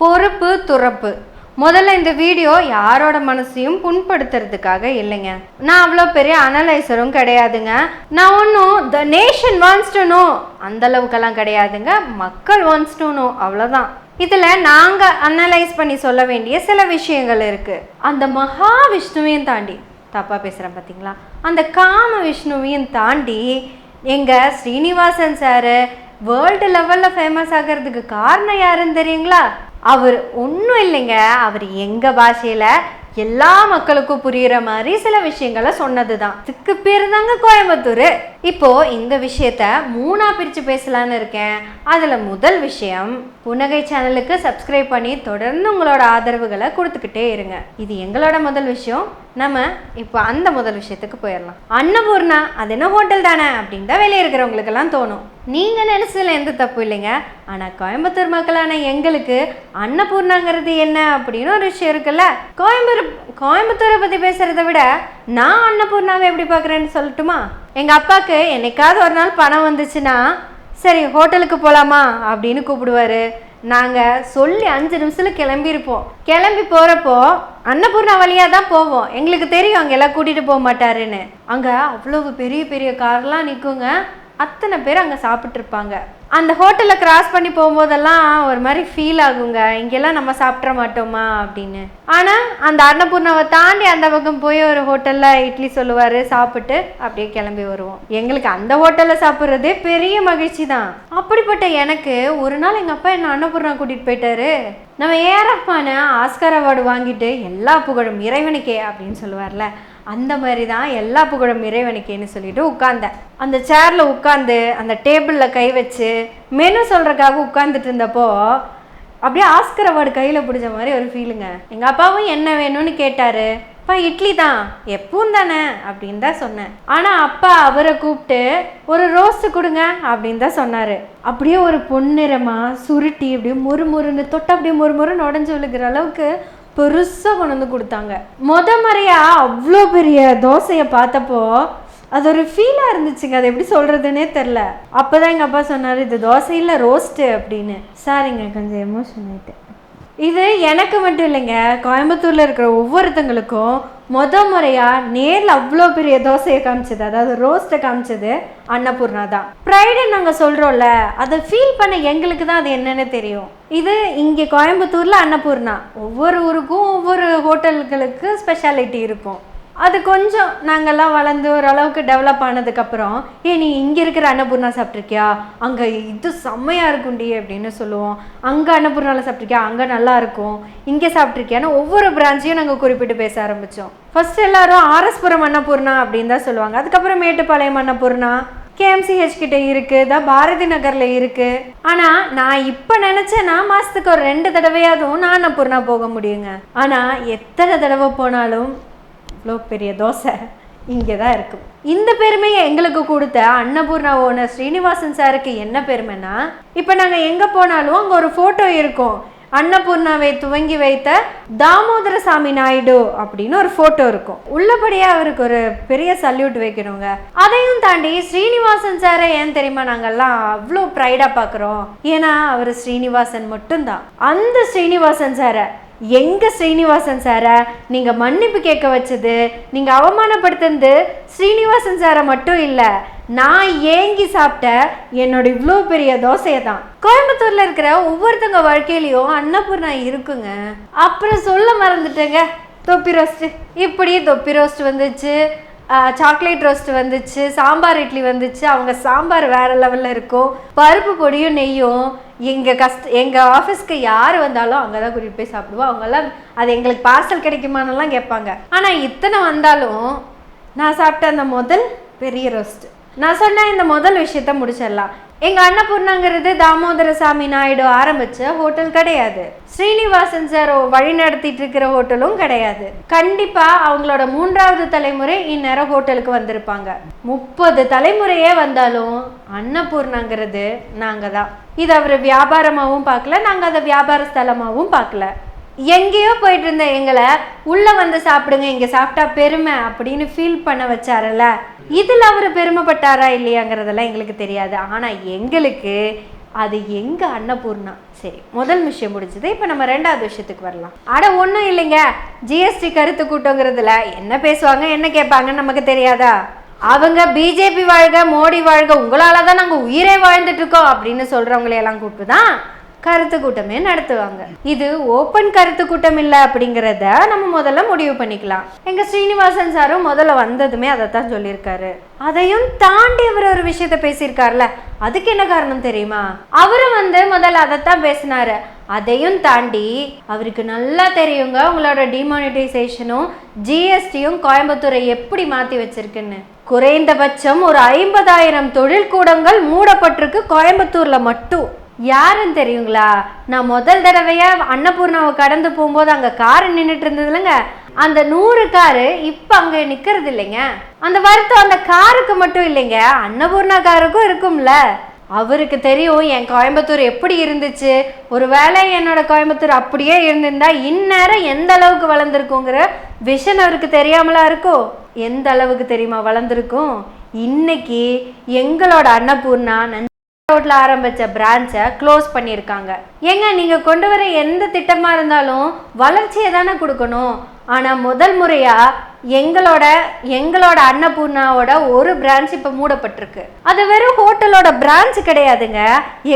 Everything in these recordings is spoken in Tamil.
பொறுப்பு துறப்பு. முதல்ல இந்த வீடியோ யாரோட மனசையும் புண்படுத்துறதுக்காக இல்லைங்க. நான் அவ்வளோ பெரிய அனலைசரும் கிடையாதுங்க. நான் ஒன்றும் the nation wants to know அந்த அளவுக்கெல்லாம் கிடையாதுங்க. மக்கள் வாண்ட்ஸ் டு நோ, அவ்வளோதான். இதில் நாங்கள் அனலைஸ் பண்ணி சொல்ல வேண்டிய சில விஷயங்கள் இருக்குது. அந்த மகாவிஷ்ணுவையும் தாண்டி, தப்பாக பேசுகிறேன் பார்த்தீங்களா, அந்த காம விஷ்ணுவையும் தாண்டி எங்கள் ஸ்ரீனிவாசன் சார் வேர்ல்டு லெவலில் ஃபேமஸ் ஆகிறதுக்கு காரணம் யாருன்னு தெரியுங்களா? அவர் ஒன்றும் இல்லைங்க, அவர் எங்கள் பாஷையில் எல்லா மக்களுக்கும் புரிகிற மாதிரி சில விஷயங்களை சொன்னது தான். இதுக்கு பேர் தாங்க கோயம்புத்தூர். இப்போது இந்த விஷயத்த 3ஆ பிரித்து பேசலான்னு இருக்கேன். அதில் முதல் விஷயம், புன்னகை சேனலுக்கு சப்ஸ்கிரைப் பண்ணி தொடர்ந்து உங்களோட ஆதரவுகளை கொடுத்துக்கிட்டே இருங்க. இது எங்களோட முதல் விஷயம். நம்ம இப்போ அந்த முதல் விஷயத்துக்கு போயிடலாம். அன்னபூர்ணா அது என்ன ஹோட்டல் தானே அப்படின்னு தான் வெளியே இருக்கிறவங்களுக்கெல்லாம் தோணும். நீங்கள் நினைச்சதுல எந்த தப்பு இல்லைங்க. ஆனால் கோயம்புத்தூர் மக்களான எங்களுக்கு அன்னபூர்ணாங்கிறது என்ன அப்படின்னு ஒரு விஷயம் இருக்குல்ல. கோயம்புத்தூரை பற்றி பேசுகிறத விட நான் அன்னபூர்ணாவை எப்படி பார்க்குறேன்னு சொல்லட்டுமா? எங்கள் அப்பாவுக்கு என்னைக்காவது ஒரு நாள் பணம் வந்துச்சுன்னா, சரி ஹோட்டலுக்கு போகலாமா அப்படின்னு கூப்பிடுவார். நாங்கள் சொல்லி 5 நிமிஷத்தில் கிளம்பியிருப்போம். கிளம்பி போகிறப்போ அன்னபூர்ணா வழியாக தான் போவோம். எங்களுக்கு தெரியும் அங்கே எல்லாம் கூட்டிகிட்டு போக மாட்டாருன்னு. அங்கே அவ்வளவு பெரிய பெரிய கார்லாம் நிற்குங்க. அத்தனை பேர் அங்கே சாப்பிட்ருப்பாங்க. அந்த ஹோட்டலில் கிராஸ் பண்ணி போகும்போதெல்லாம் ஒரு மாதிரி ஃபீல் ஆகுங்க, இங்கெல்லாம் நம்ம சாப்பிட்ற மாட்டோமா அப்படின்னு. ஆனால் அந்த அன்னபூர்ணாவை தாண்டி அந்த பக்கம் போய் ஒரு ஹோட்டலில் இட்லி சொல்லுவார், சாப்பிட்டு அப்படியே கிளம்பி வருவோம். எங்களுக்கு அந்த ஹோட்டலில் சாப்பிட்றதே பெரிய மகிழ்ச்சி தான். அப்படிப்பட்ட எனக்கு ஒரு நாள் எங்கள் அப்பா என்ன அன்னபூர்ணா கூட்டிகிட்டு போயிட்டாரு. நம்ம ஏஆர் ஆஸ்கார் அவார்டு வாங்கிட்டு எல்லா புகழும் இறைவனுக்கே அப்படின்னு சொல்லுவார்ல, அந்த மாதிரி தான் எல்லா புகழும் இறைவனுக்கேன்னு சொல்லிட்டு உட்கார்ந்தேன். அந்த சேரில் உட்காந்து அந்த டேபிளில் கை வச்சு மெனு சொல்கிறக்காக உட்காந்துட்டு இருந்தப்போ அப்படியே ஆஸ்கர் அவார்டு கையில் பிடிச்ச மாதிரி ஒரு ஃபீலுங்க. எங்கள் அப்பாவும் என்ன வேணும்னு கேட்டார். அப்பா இட்லி தான், எப்பவும் தானே அப்படின்னு தான் சொன்னேன். ஆனால் அப்பா அவரை கூப்பிட்டு ஒரு ரோஸ்ட்டு கொடுங்க அப்படின்னு தான் சொன்னார். அப்படியே ஒரு பொன்னிறமாக சுருட்டி அப்படியே முறுமுறுன்னு தொட்டு அப்படியே முறுமுறுன்னு உடஞ்சி விழுகிற அளவுக்கு பெருசாக கொண்டு வந்து கொடுத்தாங்க. முறையாக அவ்வளோ பெரிய தோசையை பார்த்தப்போ அது ஒரு ஃபீலாக இருந்துச்சுங்க. அது எப்படி சொல்கிறதுனே தெரில. அப்போ தான் எங்கள் அப்பா சொன்னார், இது தோசை இல்லை ரோஸ்ட்டு அப்படின்னு. சாரிங்க, கொஞ்சம் எமோஷன் ஆகிட்டு. இது எனக்கு மட்டும் இல்லைங்க, கோயம்புத்தூரில் இருக்கிற ஒவ்வொருத்தங்களுக்கும் முறையாக நேரில் அவ்வளோ பெரிய தோசையை காமிச்சது, அதாவது ரோஸ்ட்டை காமிச்சது அன்னபூர்ணா தான். ப்ரைடு நாங்கள் சொல்கிறோம்ல, அதை ஃபீல் பண்ண எங்களுக்கு தான் அது என்னென்னு தெரியும். இது இங்கே கோயம்புத்தூரில் அன்னபூர்ணா. ஒவ்வொரு ஊருக்கும் ஒவ்வொரு ஹோட்டல்களுக்கு ஸ்பெஷாலிட்டி இருக்கும். அது கொஞ்சம் நாங்கள்லாம் வளர்ந்து ஓரளவுக்கு டெவலப் ஆனதுக்கப்புறம், நீ இங்கே இருக்கிற அன்னபூர்ணா சாப்பிட்ருக்கியா, அங்கே இது செம்மையாக இருக்கும்டி அப்படின்னு சொல்லுவோம். அங்கே அன்னபூர்ணாவில் சாப்பிட்ருக்கியா, அங்கே நல்லா இருக்கும், இங்கே சாப்பிட்ருக்கியான்னு ஒவ்வொரு பிரான்ச்சையும் நாங்கள் குறிப்பிட்டு பேச ஆரம்பித்தோம். ஃபர்ஸ்ட் எல்லாரும் ஆர்எஸ்புரம் அன்னபூர்ணா அப்படின்னு தான் சொல்லுவாங்க. அதுக்கப்புறம் மேட்டுப்பாளையம் அன்னபூர்ணா, கேஎம்சிஹெச் கிட்ட இருக்குது, தான் பாரதி நகரில் இருக்குது. ஆனால் நான் இப்போ நினச்சேன்னா மாதத்துக்கு ஒரு 2 தடவையாதும் நான் அன்னபூர்ணா போக முடியுங்க. ஆனால் எத்தனை தடவை போனாலும் இவ்வளோ பெரிய தோசை இங்கே தான் இருக்கும். இந்த பெருமையை எங்களுக்கு கொடுத்த அன்னபூர்ணா ஓனர் ஸ்ரீனிவாசன் சாருக்கு என்ன பெருமைன்னா, இப்போ நாங்கள் எங்கே போனாலும் அங்கே ஒரு ஃபோட்டோ இருக்கும். அன்னபூர்ணாவை துவங்கி வைத்த தாமோதர சாமி நாயுடு அப்படின்னு ஒரு ஃபோட்டோ இருக்கும். உள்ளபடியே அவருக்கு ஒரு பெரிய சல்யூட் வைக்கணுங்க. அதையும் தாண்டி ஸ்ரீனிவாசன் சாரை ஏன் தெரியுமா நாங்கள்லாம் அவ்வளோ ப்ரைடாக பார்க்குறோம்? ஏன்னா அவர் ஸ்ரீனிவாசன் மட்டும்தான். அந்த ஸ்ரீனிவாசன் சாரை, எங்கள் ஸ்ரீனிவாசன் சாரை நீங்கள் மன்னிப்பு கேட்க வச்சது, நீங்கள் அவமானப்படுத்துனது ஸ்ரீனிவாசன் சாரை மட்டும் இல்லை, நான் ஏங்கி சாப்பிட்ட என்னோட இவ்வளோ பெரிய தோசையை தான். கோயம்புத்தூரில் இருக்கிற ஒவ்வொருத்தங்க வாழ்க்கையிலையும் அன்னபூர்ணா இருக்குங்க. அப்புறம் சொல்ல மறந்துட்டேங்க, தொப்பி ரோஸ்ட்டு. இப்படி தொப்பி ரோஸ்ட் வந்துச்சு, சாக்லேட் ரோஸ்ட் வந்துச்சு, சாம்பார் இட்லி வந்துச்சு. அவங்க சாம்பார் வேறு லெவலில் இருக்கும். பருப்பு பொடியும் நெய்யும் எங்கள் ஆஃபீஸ்க்கு யார் வந்தாலும் அங்கே தான் கூட்டிகிட்டு போய் சாப்பிடுவோம். அவங்கெல்லாம் அது எங்களுக்கு பார்சல் கிடைக்குமானெல்லாம் கேட்பாங்க. ஆனால் இத்தனை வந்தாலும் நான் சாப்பிட்ட அந்த முதல் பெரிய ரோஸ்ட்டு. நான் சொன்னேன், இந்த முதல் விஷயத்த முடிச்சிடலாம். எங்கள் அன்னபூர்ணாங்கிறது தாமோதர சாமி நாயுடு ஆரம்பித்த ஹோட்டல் கிடையாது. ஸ்ரீனிவாசன் சார் வழி நடத்திட்டு இருக்கிற ஹோட்டலும் கிடையாது. கண்டிப்பாக அவங்களோட 3வது தலைமுறை இந்நேரம் ஹோட்டலுக்கு வந்திருப்பாங்க. 30 தலைமுறையே வந்தாலும் அன்னபூர்ணாங்கிறது நாங்கள் தான். இது அவர் வியாபாரமாகவும் பார்க்கல, நாங்கள் அதை வியாபார ஸ்தலமாகவும் பார்க்கல. எங்கேயோ போயிட்டு இருந்த எங்களை உள்ளே வந்து சாப்பிடுங்க, இங்கே சாப்பிட்டா பெருமை அப்படின்னு ஃபீல் பண்ண வச்சாரல்ல, இதில் அவர் பெருமைப்பட்டாரா இல்லையாங்கிறதெல்லாம் எங்களுக்கு தெரியாது. ஆனால் எங்களுக்கு அது எங்கள் அன்னபூர்ணா சரி, முதல் விஷயம் முடிஞ்சது. இப்போ நம்ம ரெண்டாவது விஷயத்துக்கு வரலாம். அட ஒன்றும் இல்லைங்க, ஜிஎஸ்டி கருத்து கூட்டங்கிறதுல என்ன பேசுவாங்க என்ன கேட்பாங்கன்னு நமக்கு தெரியாதா? அவங்க பிஜேபி வாழ்க மோடி வாழ்க, உங்களால தான் நாங்கள் உயிரே வாழ்ந்துட்டு இருக்கோம் அப்படின்னு சொல்றவங்களையெல்லாம் கூப்பிட்டு தான் கருத்து கூட்டமே நடத்துவாங்க. இது ஓப்பன் கருத்து கூட்டம் இல்லை அப்படிங்கிறத நம்ம முதல்ல முடிவு பண்ணிக்கலாம். எங்க ஸ்ரீனிவாசன் சாரும் முதல்ல வந்ததுமே அதைத்தான் சொல்லியிருக்காரு. அதையும் தாண்டி அவர் ஒரு விஷயத்த பேசியிருக்காருல, அதுக்கு என்ன காரணம் தெரியுமா? அவரும் முதல்ல அதைத்தான் பேசினாரு. அதையும் தாண்டி அவருக்கு நல்லா தெரியுங்க உங்களோட டிமானிட்டைசேஷனும் ஜிஎஸ்டியும் கோயம்புத்தூரை எப்படி மாத்தி வச்சிருக்குன்னு. குறைந்தபட்சம் ஒரு 50,000 தொழில் கூடங்கள் மூடப்பட்டிருக்கு கோயம்புத்தூர்ல மட்டும். யாருன்னு தெரியுங்களா? நான் முதல் தடவையா அன்னபூர்ணாவை கடந்து போகும்போது அங்க காரு நின்றுட்டு இருந்தது இல்லைங்க, அந்த 100 காரு இப்ப அங்க நிக்கிறது இல்லைங்க. அந்த வருத்தம் அந்த காருக்கு மட்டும் இல்லைங்க, அன்னபூர்ணா காருக்கும் இருக்கும்ல. அவருக்கு தெரியும் என் கோயம்புத்தூர் எப்படி இருந்துச்சு, ஒருவேளை என்னோட கோயம்புத்தூர் அப்படியே இருந்திருந்தா இந்நேரம் எந்த அளவுக்கு வளர்ந்துருக்குங்கிற விஷன் அவருக்கு தெரியாமலா இருக்கும். எந்த அளவுக்கு தெரியுமா வளர்ந்துருக்கும்? இன்னைக்கு எங்களோட அன்னபூர்ணா ரோட்ல ஆரம்பிச்ச பிரான்ச்சை க்ளோஸ் பண்ணியிருக்காங்க. ஏங்க, நீங்க கொண்டு வர எந்த திட்டமா இருந்தாலும் வளர்ச்சியை தானே கொடுக்கணும். ஆனா முதல் முறையா எங்களோட அன்னபூர்ணாவோட ஒரு பிரான்ச் இப்ப மூடப்பட்டிருக்கு. அது வெறும் ஹோட்டலோட பிரான்ச் கிடையாதுங்க,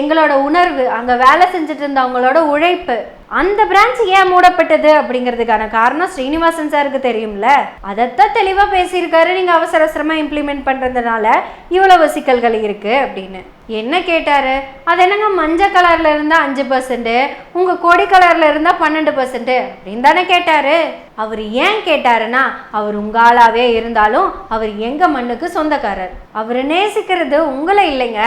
எங்களோட உணர்வு, அங்க வேலை செஞ்சுட்டு இருந்தவங்களோட உழைப்பு. அந்த பிரான்ச் ஏன் மூடப்பட்டது அப்படிங்கிறதுக்கான காரணம் ஸ்ரீனிவாசன் சாருக்கு தெரியும்ல. அதைத்தான் தெளிவா பேசியிருக்காரு. நீங்க அவசர அவசரமா இம்ப்ளிமெண்ட் பண்றதுனால இவ்வளவு சிக்கல்கள் இருக்கு அப்படின்னு. என்ன கேட்டாரு? அது என்னங்க மஞ்சள் கலர்ல இருந்தா 5%, உங்க கொடி கலர்ல இருந்தா 12% அப்படின்னு தானே கேட்டாரு. அவர் ஏன் கேட்டாருன்னா, அவர் உங்க ஆளாவே இருந்தாலும் அவர் எங்க மண்ணுக்கு சொந்தக்காரர். அவர் நேசிக்கிறது உங்களை இல்லைங்க,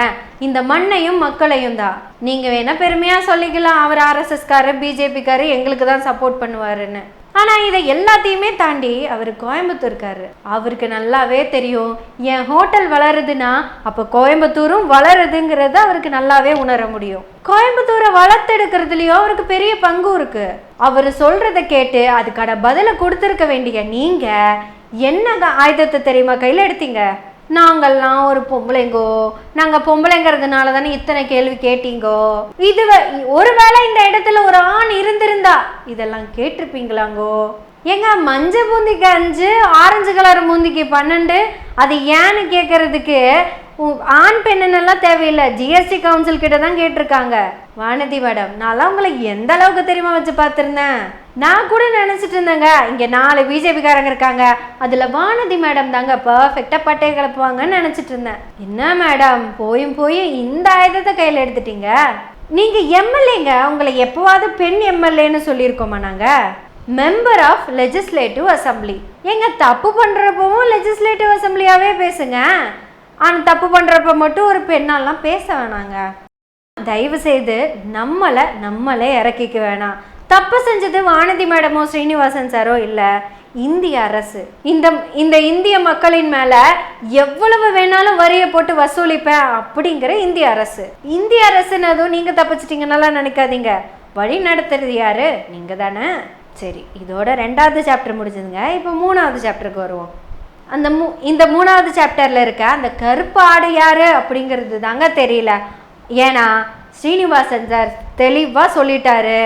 இந்த மண்ணையும் மக்களையும் தான். நீங்க வேணா பெருமையா சொல்லிக்கலாம் அவர் ஆர்எஸ்எஸ் காரு பிஜேபி காரு எங்களுக்கு தான் சப்போர்ட் பண்ணுவாருன்னு. ஆனா இதை எல்லாத்தையுமே தாண்டி அவர் கோயம்புத்தூர்காரு. அவருக்கு நல்லாவே தெரியும் என் ஹோட்டல் வளருதுன்னா அப்ப கோயம்புத்தூரும் வளருதுங்கிறத அவருக்கு நல்லாவே உணர முடியும். கோயம்புத்தூரை வளர்த்தெடுக்கிறதுலயும் அவருக்கு பெரிய பங்கு இருக்கு. அவர் சொல்றதை கேட்டு அதுக்கான பதிலை கொடுத்துருக்க வேண்டிய நீங்க என்ன ஆயுதத்தை தெரியுமா கையில எடுத்தீங்க? நாங்கள்லாம் ஒரு பொம்பளைங்கோ, நாங்க பொம்பளைங்கிறதுனால தானே இத்தனை கேள்வி கேட்டீங்கோ. இது ஒருவேளை இந்த இடத்துல ஒரு ஆண் இருந்திருந்தா இதெல்லாம் கேட்டிருப்பீங்களாங்கோ. ஏங்க, மஞ்சள் பூந்திக்கு 5, ஆரஞ்சு கலர் பூந்திக்கு 12, அது ஏன்னு கேட்கறதுக்கு ஆண் பெண்ணெல்லாம் தேவையில்லை, ஜிஎஸ்டி கவுன்சில் கிட்ட தான் கேட்டிருக்காங்க. வானதி மேடம், நான்லாம் உங்களை எந்த அளவுக்கு தெரியுமா வச்சு பார்த்துருந்தேன். நான் கூட நினைச்சிட்டு இருந்தேங்க இங்க 4 பிஜேபிக்காரங்க இருக்காங்க, அதுல வானதி மேடம் தாங்க பர்ஃபெக்டா பட்டையை கிளப்புவாங்கன்னு நினைச்சிட்டு இருந்தேன். என்ன மேடம், போய் இந்த ஆயுதத்தை கையில எடுத்துட்டீங்க. நீங்க எம்எல்ஏங்க, உங்களை எப்பவாவது பெண் எம்எல்ஏன்னு சொல்லியிருக்கோமா நாங்க? Member of legislative assembly. எங்க தப்பு பண்றப்பவும் லெஜிஸ்லேட்டிவ் அசம்பிளியாவே பேசுங்க, ஆனால் தப்பு பண்ணுறப்ப மட்டும் ஒரு பெண்ணாலாம் பேச வேணாங்க. தயவு செய்து நம்மளே இறக்கிக்க வேணாம். தப்பு செஞ்சது வானதி மேடமோ ஸ்ரீனிவாசன் சாரோ இல்லை, இந்திய அரசு. இந்த இந்திய மக்களின் மேல எவ்வளவு வேணாலும் வரியை போட்டு வசூலிப்பேன் அப்படிங்கிற இந்திய அரசு. இந்திய அரசுனதும் நீங்க தப்பிச்சிட்டீங்கன்னாலாம் நினைக்காதீங்க, வழி நடத்துறது யாரு? நீங்க தானே. சரி, இதோட 2வது சாப்டர் முடிஞ்சதுங்க. இப்போ 3வது சாப்டருக்கு வருவோம். இந்த 3வது சாப்டர்ல இருக்க அந்த கருப்பு ஆடு யாரு அப்படிங்கிறது தாங்க தெரியல. ஏன்னா ஸ்ரீனிவாசன் சார் தெளிவா சொல்லிட்டாரு,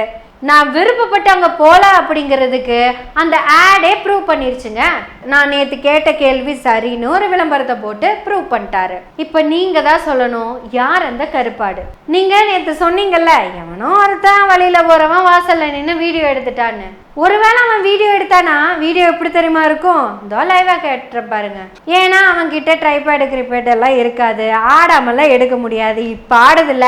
நான் விருப்பப்பட்டு அங்கே போகல அப்படிங்கிறதுக்கு அந்த ஆடே ப்ரூவ் பண்ணிருச்சுங்க. நான் நேற்று கேட்ட கேள்வி சரின்னு ஒரு விளம்பரத்தை போட்டு ப்ரூவ் பண்ணிட்டாரு. இப்போ நீங்கள் தான் சொல்லணும், யார் அந்த கருப்பாடு? நீங்கள் நேற்று சொன்னீங்கல்ல, எவனோ ஒருத்தன் வழியில் போகிறவன் வாசலில் நின்று வீடியோ எடுத்துட்டான்னு. ஒருவேளை அவன் வீடியோ எடுத்தானா வீடியோ எப்படி தெரியுமா இருக்கும்? இதோ லைவாக கேட்டுற பாருங்க. ஏன்னா அவன்கிட்ட ட்ரைபேடு கிரிபேட் எல்லாம் இருக்காது, ஆடாமலாம் எடுக்க முடியாது. இப்போ ஆடுதில்ல,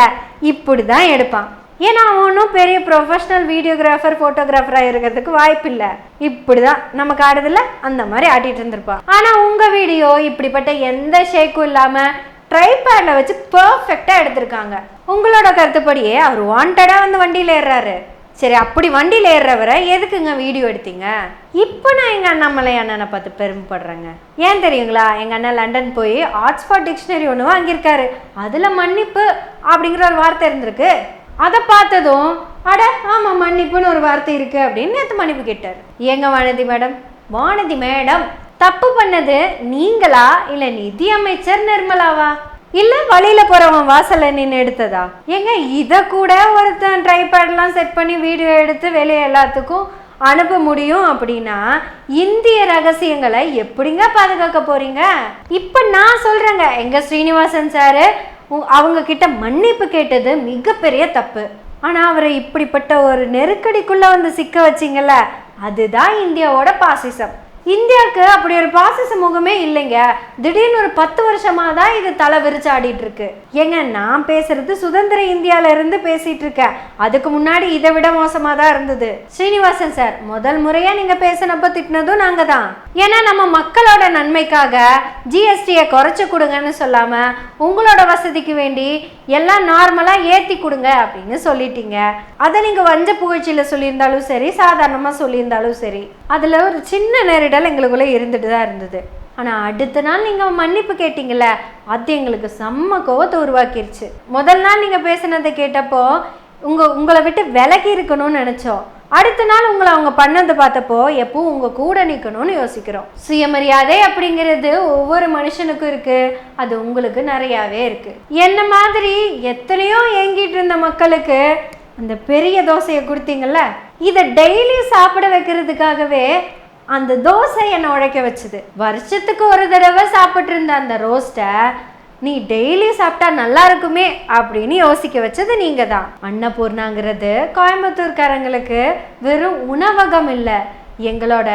இப்படி தான் எடுப்பான். ஏன்னா அவன் ஒன்றும் பெரிய ப்ரொஃபஷனல் வீடியோகிராஃபர் ஃபோட்டோகிராஃபராக இருக்கிறதுக்கு வாய்ப்பு இல்லை. இப்படிதான் நமக்கு ஆடுதில்ல, அந்த மாதிரி ஆட்டிட்டு இருந்திருப்பான். ஆனால் உங்கள் வீடியோ இப்படிப்பட்ட எந்த ஷேக்கும் இல்லாமல் ட்ரைபேடில் வச்சு பர்ஃபெக்டாக எடுத்திருக்காங்க. உங்களோட கருத்துப்படியே அவர் வாண்டடாக வண்டியில் ஏறுறாரு. சரி, அப்படி வண்டியில் ஏறுறவரை எதுக்குங்க வீடியோ எடுத்தீங்க? இப்போ நான் எங்கள் அண்ணாமலை அண்ணனை பார்த்து பெருமைப்படுறேங்க. ஏன் தெரியுங்களா? எங்கள் அண்ணன் லண்டன் போய் ஆக்ஸ்ஃபோர்ட் டிக்ஷனரி ஒன்று வாங்கியிருக்காரு. அதில் மன்னிப்பு அப்படிங்கிற ஒரு வார்த்தை இருந்திருக்கு. அதை பார்த்ததும் அட ஆமாம் மன்னிப்புன்னு ஒரு வார்த்தை இருக்கு அப்படின்னு நேற்று மன்னிப்பு கேட்டார். ஏங்க வானதி மேடம் தப்பு பண்ணது நீங்களா இல்லை நிதி அமைச்சர் நிர்மலாவா? இல்ல வழியில போறவன் வாசல்ல நின்று எடுத்ததா? ஏங்க இத கூட ஒருத்தன் ட்ரைபேட்லாம் செட் பண்ணி வீடியோ எடுத்து வெளியே எல்லாத்துக்கும் அனுப்ப முடியும் அப்படின்னா இந்திய ரகசியங்களை எப்படிங்க பாதுகாக்க போறீங்க? இப்ப நான் சொல்றேங்க, எங்க ஸ்ரீனிவாசன் சாரு அவங்க கிட்ட மன்னிப்பு கேட்டது மிகப்பெரிய தப்பு. ஆனா அவரை இப்படிப்பட்ட ஒரு நெருக்கடிக்குள்ள வந்து சிக்க வச்சிங்கல்ல, அதுதான் இந்தியாவோட பாசிசம். இந்தியாவுக்கு அப்படி ஒரு பாசிச முகமே இல்லைங்க. திடீர்னு ஒரு 10 வருஷமா தான் இது தலை விரிச்சு ஆடிட்டு இருக்கு. ஏங்க நான் பேசுறது சுதந்திர இந்தியால இருந்து பேசிட்டு இருக்கேன். அதுக்கு முன்னாடி இதை விட மோசமா தான் இருந்தது. ஸ்ரீனிவாசன் சார், முதல் முறையா நீங்க பேசினப்ப திட்டினதும் நாங்க தான். ஏன்னா நம்ம மக்களோட நன்மைக்காக ஜிஎஸ்டியை குறைச்சு கொடுங்கன்னு சொல்லாம உங்களோட வசதிக்கு வேண்டி எல்லாம் நார்மலா ஏத்தி கொடுங்க அப்படின்னு சொல்லிட்டீங்க. அதை நீங்க வஞ்ச புகழ்ச்சியில சொல்லியிருந்தாலும் சரி, சாதாரணமா சொல்லியிருந்தாலும் சரி, அதுல ஒரு சின்ன நேரிடல் எங்களுக்குள்ள இருந்துட்டு தான் இருந்தது. ஆனா அடுத்த நாள் நீங்க மன்னிப்பு கேட்டீங்கல்ல, அது எங்களுக்கு செம்ம கோவத்தை உருவாக்கிருச்சு. முதல் நாள் நீங்க பேசினதை கேட்டப்போ உங்களை விட்டு விலகி இருக்கணும்னு நினைச்சோம். அடுத்த நாள் உங்களை அவங்க பண்ணதை பார்த்தப்போ எப்பவும் உங்க கூட நிற்கணும்னு யோசிக்கிறோம். சுயமரியாதை அப்படிங்கிறது ஒவ்வொரு மனுஷனுக்கும் இருக்கு. அது உங்களுக்கு நிறையாவே இருக்கு. என்ன மாதிரி எத்தனையோ ஏங்கிட்டு இருந்த மக்களுக்கு அந்த பெரிய தோசையை கொடுத்தீங்கல்ல, இதை டெய்லி சாப்பிட வைக்கிறதுக்காகவே அந்த தோசை என்னை உழைக்க வச்சுது. வருஷத்துக்கு ஒரு தடவை சாப்பிட்டு இருந்த அந்த ரோஸ்ட்டை நீ டெய்லி சாப்பிட்டா நல்லா இருக்குமே அப்படின்னு யோசிக்க வச்சது நீங்க தான். அன்னபூர்ணாங்கிறது கோயம்புத்தூர்காரங்களுக்கு வெறும் உணவகம் இல்லை, எங்களோட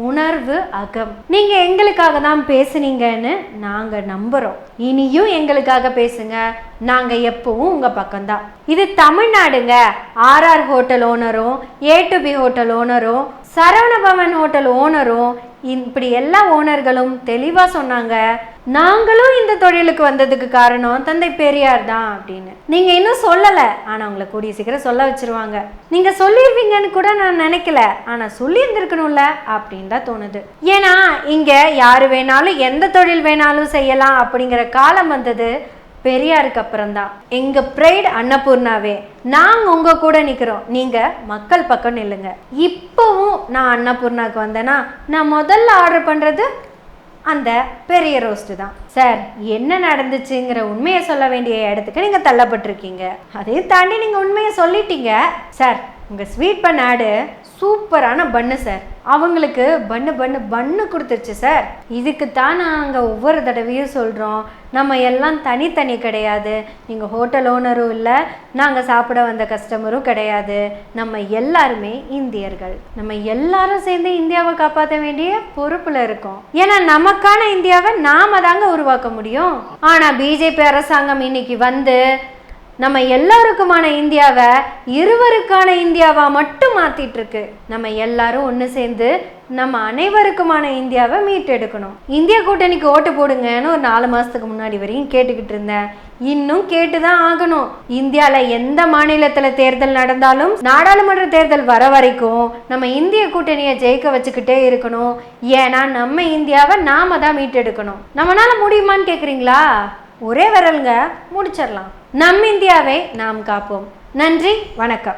உணர்வு அகம். நீங்க எங்களுக்காக தான் பேசுனீங்கன்னு நாங்க நம்புறோம். இனியும் எங்களுக்காக பேசுங்க, நாங்க எப்பவும் உங்க பக்கம்தான். இது தமிழ்நாடுங்க. RR ஹோட்டல் ஓனரும், A2B ஹோட்டல் ஓனரும், சரவணபவன் ஹோட்டல் ஓனரும், இப்படி எல்லா ஓனர்களும் தெளிவா சொன்னாங்க, நாங்களும் இந்த தொழிலுக்கு வந்ததுக்கு காரணம் தந்தை பெரியார் தான் அப்படின்னு. நீங்க இன்னும் சொல்லல, ஆனா உங்களை கூடிய சீக்கிரம் சொல்ல வச்சிருவாங்க. நீங்க சொல்லிருவீங்கன்னு கூட நான் நினைக்கல, ஆனா சொல்லி இருந்திருக்கணும்ல அப்படின்னு தான் தோணுது. ஏன்னா இங்க யாரு வேணாலும் எந்த தொழில் வேணாலும் செய்யலாம் அப்படிங்கிற காலம் வந்தது பெரியாருக்கு அப்புறம் தான். எங்க பிரைட் அன்னபூர்ணாவே, நாங்க உங்க கூட நிக்கிறோம், நீங்க மக்கள் பக்கம் நில்லுங்க. இப்பவும் நான் அன்னபூர்ணாக்கு வந்தேன்னா நான் முதல்ல ஆர்டர் பண்றது அந்த பெரிய ரோஸ்ட் தான். சார், என்ன நடந்துச்சுங்கிற உண்மையை சொல்ல வேண்டிய இடத்துக்கு நீங்க தள்ளப்பட்டிருக்கீங்க. அதையும் தாண்டி நீங்க உண்மையை சொல்லிட்டீங்க. சார், உங்க ஸ்வீட் பன் ஆடு சூப்பரான பன்னு சார், அவங்களுக்கு பன்னு கொடுத்துருச்சு சார். இதுக்கு தான் நாங்கள் ஒவ்வொரு தடவையும் சொல்கிறோம், நம்ம எல்லாம் தனித்தனி கிடையாது. நீங்கள் ஹோட்டல் ஓனரும் இல்லை, நாங்கள் சாப்பிட வந்த கஸ்டமரும் கிடையாது. நம்ம எல்லாருமே இந்தியர்கள். நம்ம எல்லாரும் சேர்ந்து இந்தியாவை காப்பாற்ற வேண்டிய பொறுப்பில் இருக்கோம். ஏன்னா நமக்கான இந்தியாவை நாம தாங்க உருவாக்க முடியும். ஆனால் பிஜேபி அரசாங்கம் இன்னைக்கு வந்து நம்ம எல்லாருக்குமான இந்தியாவை இருவருக்கான இந்தியாவா மட்டும் மாத்திட்டு இருக்கு. நம்ம எல்லாரும் ஒன்று சேர்ந்து நம்ம அனைவருக்குமான இந்தியாவை மீட்டெடுக்கணும். இந்திய கூட்டணிக்கு ஓட்டு போடுங்கன்னு ஒரு 4 மாசத்துக்கு முன்னாடி வரையும் கேட்டுக்கிட்டு இருந்தேன். இன்னும் கேட்டுதான் ஆகணும். இந்தியாவில் எந்த மாநிலத்தில் தேர்தல் நடந்தாலும் நாடாளுமன்ற தேர்தல் வர வரைக்கும் நம்ம இந்திய கூட்டணியை ஜெயிக்க வச்சுக்கிட்டே இருக்கணும். ஏன்னா நம்ம இந்தியாவை நாம தான் மீட்டெடுக்கணும். நம்மளால முடியுமான்னு கேட்குறீங்களா? ஒரே விரலுங்க, முடிச்சிடலாம். நம் இந்தியாவை நாம் காப்போம். நன்றி, வணக்கம்.